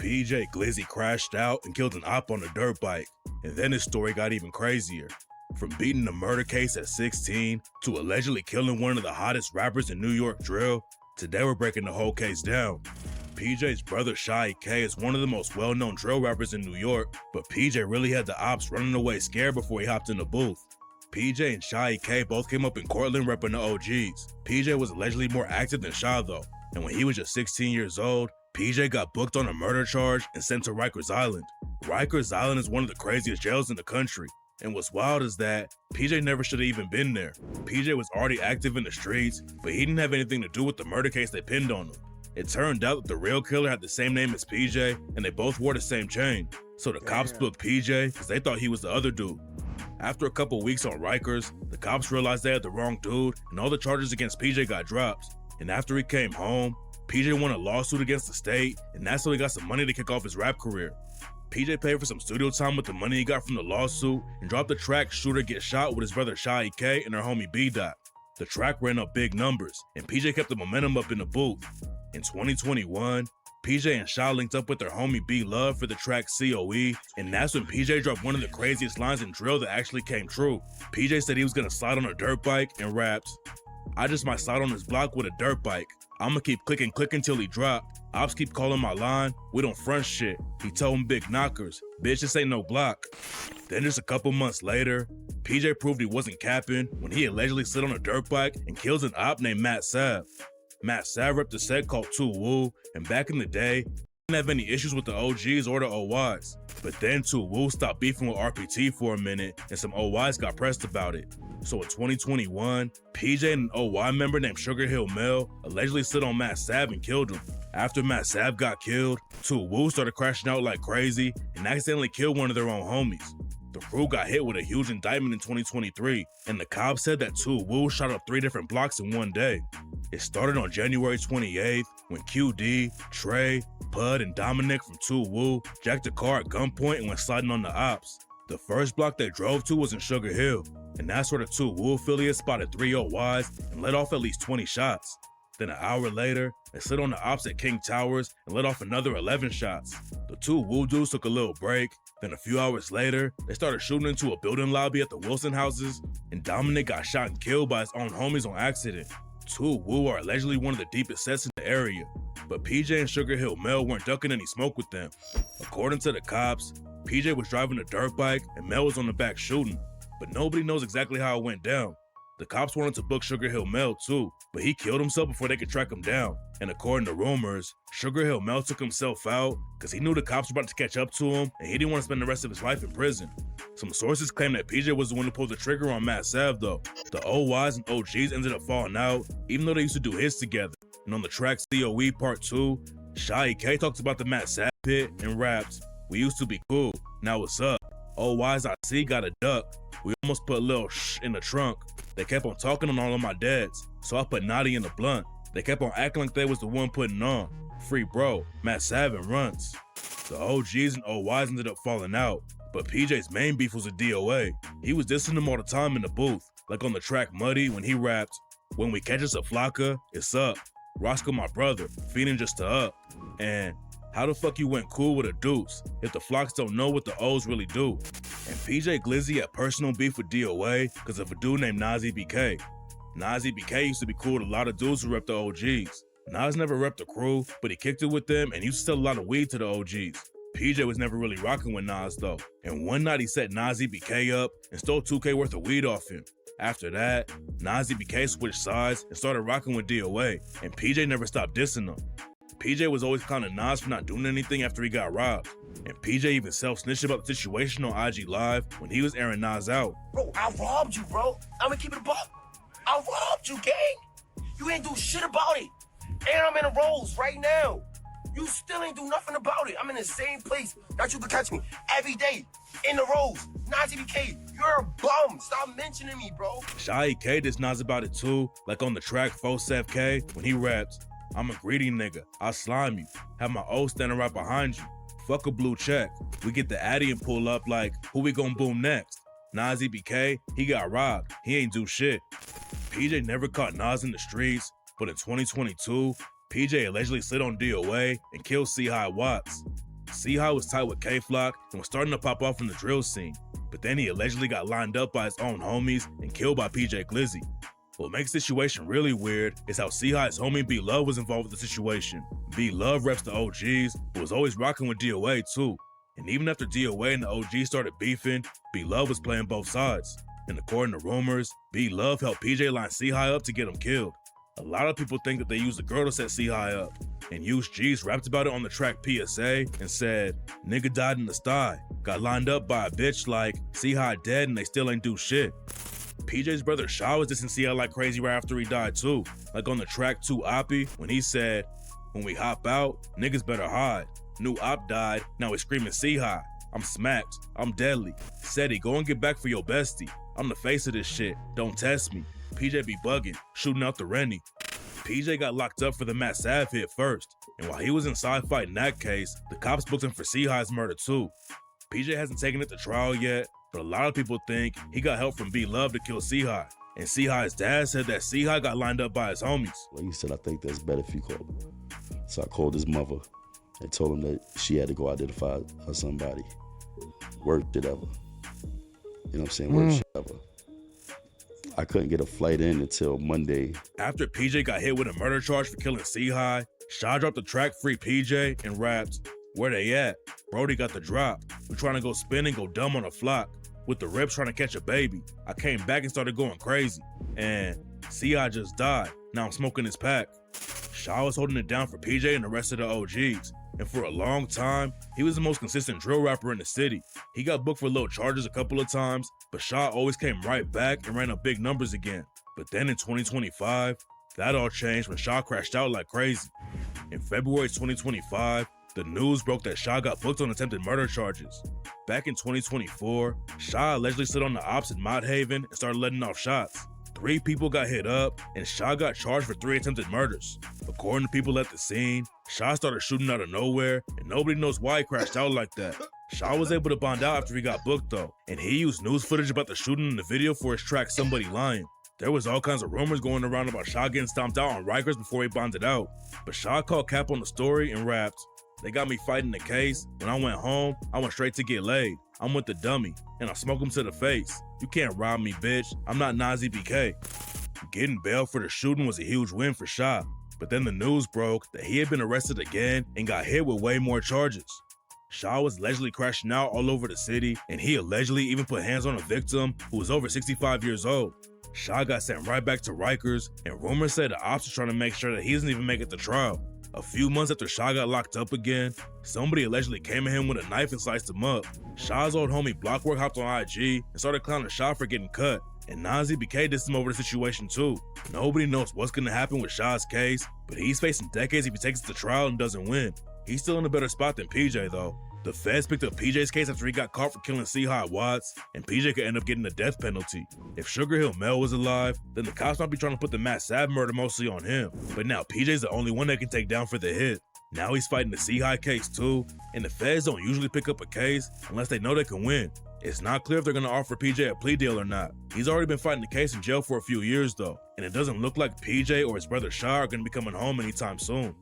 PJ Glizzy crashed out and killed an op on a dirt bike. And then his story got even crazier. From beating a murder case at 16 to allegedly killing one of the hottest rappers in New York drill, today we're breaking the whole case down. PJ's brother Shy K is one of the most well-known drill rappers in New York, but PJ really had the ops running away scared before he hopped in the booth. PJ and Shy K both came up in Cortland repping the OGs. PJ was allegedly more active than Shy though, and when he was just 16 years old, PJ got booked on a murder charge and sent to Rikers Island. Rikers Island is one of the craziest jails in the country, and what's wild is that PJ never should have even been there. PJ was already active in the streets, but he didn't have anything to do with the murder case they pinned on him. It turned out that the real killer had the same name as PJ, and they both wore the same chain. So the cops booked PJ because they thought he was the other dude. After a couple weeks on Rikers, the cops realized they had the wrong dude, and all the charges against PJ got dropped. And after he came home, PJ won a lawsuit against the state, and that's how he got some money to kick off his rap career. PJ paid for some studio time with the money he got from the lawsuit and dropped the track Shooter Get Shot with his brother Shy K and their homie B-Dot. The track ran up big numbers, and PJ kept the momentum up in the booth. In 2021, PJ and Shy linked up with their homie B-Love for the track COE, and that's when PJ dropped one of the craziest lines in drill that actually came true. PJ said he was gonna slide on a dirt bike and raps, "I just might slide on his block with a dirt bike. I'ma keep clicking till he drop. Ops keep calling my line, we don't front shit. He told him big knockers, bitch this ain't no block." Then just a couple months later, PJ proved he wasn't capping when he allegedly slid on a dirt bike and kills an op named Matt Sav. Matt Sav repped a set called 2 Woo, and back in the day, he didn't have any issues with the OGs or the OYs. But then 2 Woo stopped beefing with RPT for a minute, and some OYs got pressed about it. So in 2021, PJ and an OY member named Sugar Hill Mel allegedly slid on Matt Sav and killed him. After Matt Sav got killed, 2 Woo started crashing out like crazy and accidentally killed one of their own homies. The crew got hit with a huge indictment in 2023, and the cops said that 2 Woo shot up 3 different blocks in one day. It started on January 28th when QD, Trey, Pud, and Dominic from 2 Woo jacked a car at gunpoint and went sliding on the ops. The first block they drove to was in Sugar Hill, and that's where the 2 Woo affiliates spotted 3 OYs and let off at least 20 shots. Then an hour later, they slid on the ops at King Towers and let off another 11 shots. The 2 Woo dudes took a little break, then a few hours later, they started shooting into a building lobby at the Wilson houses, and Dominic got shot and killed by his own homies on accident. 2 Woo are allegedly one of the deepest sets in the area, but PJ and Sugar Hill Mel weren't ducking any smoke with them. According to the cops, PJ was driving a dirt bike and Mel was on the back shooting, but nobody knows exactly how it went down. The cops wanted to book Sugar Hill Mel too, but he killed himself before they could track him down. And according to rumors, Sugar Hill Mel took himself out because he knew the cops were about to catch up to him and he didn't want to spend the rest of his life in prison. Some sources claim that PJ was the one who pulled the trigger on Matt Sav though. The OYs and OGs ended up falling out, even though they used to do hits together. And on the track COE Part 2, Shy K talks about the Matt Sav pit and raps, "We used to be cool, now what's up? OYs I see got a duck. We almost put a little shh in the trunk. They kept on talking on all of my dads, so I put Naughty in the blunt. They kept on acting like they was the one putting on. Free bro, Matt Sav and runs." The OGs and OYs ended up falling out, but PJ's main beef was with DOA. He was dissing them all the time in the booth, like on the track Muddy when he rapped, "When we catch us a flocka, it's up. Roscoe my brother, feeding just to up." And "How the fuck you went cool with a deuce if the flocks don't know what the O's really do?" And PJ Glizzy had personal beef with DOA because of a dude named Nazi BK. Nazi BK used to be cool with a lot of dudes who repped the OGs. Nas never repped the crew, but he kicked it with them and used to sell a lot of weed to the OGs. PJ was never really rocking with Nas though, and one night he set Nazi BK up and stole 2K worth of weed off him. After that, Nazi BK switched sides and started rocking with DOA, and PJ never stopped dissing him. PJ was always clowning Nas for not doing anything after he got robbed, and PJ even self-snitched about the situation on IG Live when he was airing Nas out. "Bro, I robbed you, bro. I'm gonna keep it a buck. I robbed you, gang. You ain't do shit about it. And I'm in a Rolls right now. You still ain't do nothing about it. I'm in the same place that you could catch me every day in the Rolls. Nazi BK, you're a bum. Stop mentioning me, bro." Shy K dissed Nas about it too, like on the track Fosev K when he raps, "I'm a greedy nigga, I slime you, have my O standing right behind you. Fuck a blue check, we get the Addy and pull up like, who we gon' boom next? Nazi BK, he got robbed, he ain't do shit." PJ never caught Nas in the streets, but in 2022, PJ allegedly slid on DOA and killed C. High Watts. C-High was tight with K-Flock and was starting to pop off in the drill scene, but then he allegedly got lined up by his own homies and killed by PJ Glizzy. What makes the situation really weird is how C-High's homie B-Love was involved with the situation. B-Love reps the OGs, but was always rocking with DOA too. And even after DOA and the OGs started beefing, B-Love was playing both sides. And according to rumors, B-Love helped PJ line C-High up to get him killed. A lot of people think that they used a girl to set C-High up, and Used G's rapped about it on the track PSA and said, "Nigga died in the sty, got lined up by a bitch like C-High dead and they still ain't do shit." PJ's brother Shaw was dissing C-High like crazy right after he died too, like on the track 2 Oppie when he said, "When we hop out, niggas better hide. New Op died, now we screaming C-High. I'm smacked, I'm deadly. Seti, go and get back for your bestie. I'm the face of this shit, don't test me. PJ be bugging, shooting out the Rennie." PJ got locked up for the Matt Sav hit first, and while he was inside fighting that case, the cops booked him for C-High's murder too. PJ hasn't taken it to trial yet, but a lot of people think he got help from B-Love to kill C-High. And C-High's dad said that C-High got lined up by his homies. Like he said, I think that's better if you call him. So I called his mother and told him that she had to go identify her somebody. Work shit ever. You know what I'm saying? Work shit ever. I couldn't get a flight in until Monday. After PJ got hit with a murder charge for killing C-High, Shaw dropped the track Free PJ and rapped, "Where they at? Brody got the drop. We trying to go spin and go dumb on a flock. With the Rips trying to catch a baby. I came back and started going crazy. And C.I. just died. Now I'm smoking his pack." Shaw was holding it down for PJ and the rest of the OGs. And for a long time, he was the most consistent drill rapper in the city. He got booked for little charges a couple of times, but Shaw always came right back and ran up big numbers again. But then in 2025, that all changed when Shaw crashed out like crazy. In February 2025, the news broke that Shaw got booked on attempted murder charges. Back in 2024, Shaw allegedly stood on the ops in Mott Haven and started letting off shots. 3 people got hit up, and Shaw got charged for 3 attempted murders. According to people at the scene, Shaw started shooting out of nowhere, and nobody knows why he crashed out like that. Shaw was able to bond out after he got booked though, and he used news footage about the shooting in the video for his track Somebody Lying. There was all kinds of rumors going around about Shaw getting stomped out on Rikers before he bonded out, but Shaw called cap on the story and rapped, "They got me fighting the case. When I went home, I went straight to get laid. I'm with the dummy, and I smoke him to the face. You can't rob me, bitch. I'm not Nazi BK." Getting bail for the shooting was a huge win for Shaw, but then the news broke that he had been arrested again and got hit with way more charges. Shaw was allegedly crashing out all over the city, and he allegedly even put hands on a victim who was over 65 years old. Shaw got sent right back to Rikers, and rumors said the ops were trying to make sure that he doesn't even make it to trial. A few months after Shaw got locked up again, somebody allegedly came at him with a knife and sliced him up. Shaw's old homie Blockwork hopped on IG and started clowning Shaw for getting cut, and Nazi BK dissed him over the situation too. Nobody knows what's gonna happen with Shaw's case, but he's facing decades if he takes it to trial and doesn't win. He's still in a better spot than PJ though. The feds picked up PJ's case after he got caught for killing C-High Watts, and PJ could end up getting the death penalty. If Sugar Hill Mel was alive, then the cops might be trying to put the Matt Sav murder mostly on him. But now PJ's the only one they can take down for the hit. Now he's fighting the C-High case too, and the feds don't usually pick up a case unless they know they can win. It's not clear if they're gonna offer PJ a plea deal or not. He's already been fighting the case in jail for a few years though, and it doesn't look like PJ or his brother Shaw are gonna be coming home anytime soon.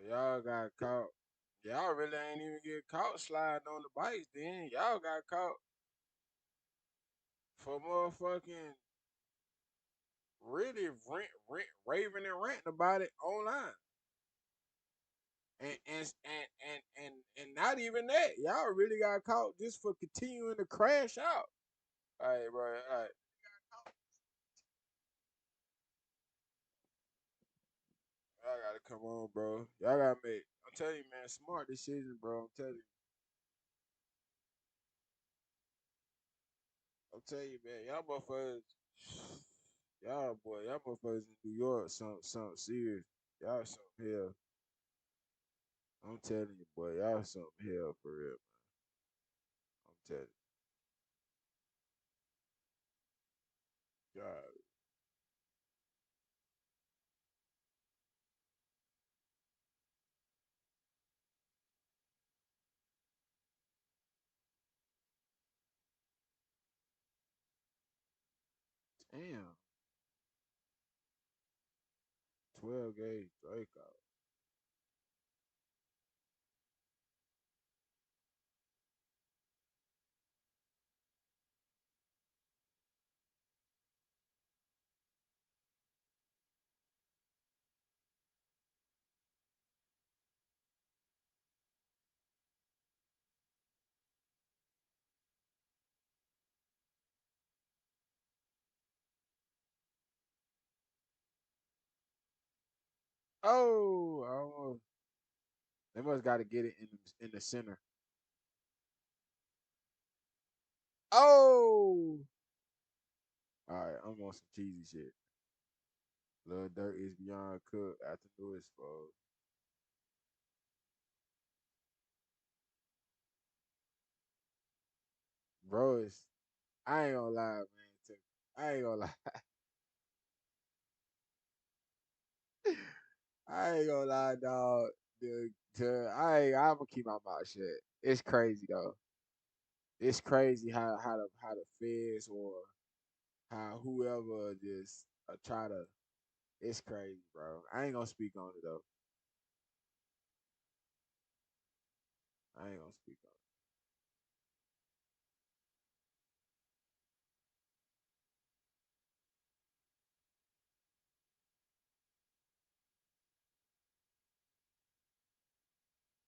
Y'all got caught. Y'all really ain't even get caught sliding on the bikes then. Y'all got caught for motherfucking really raving and ranting about it online. And not even that. Y'all really got caught just for continuing to crash out. All right, bro. All right. Y'all gotta come on, bro. Y'all gotta make. I'm telling you, man, smart decision, bro. I'm telling you, man. Y'all motherfuckers. Y'all motherfuckers in New York, something serious. Y'all something hell. I'm telling you, boy, y'all something hell for real. I'm telling you. God, damn. 12 gauge Draco. Oh, almost. They must got to get it in the center. Oh, all right. I'm on some cheesy shit. Lil Dirt is beyond cook after Lewis, folks. Bro, I ain't gonna lie, man. I ain't gonna lie. I ain't gonna lie, dog. I'm gonna keep my mouth shut. It's crazy though. It's crazy how the feds or how whoever just try to. It's crazy, bro. I ain't gonna speak on it though. I ain't gonna speak on it.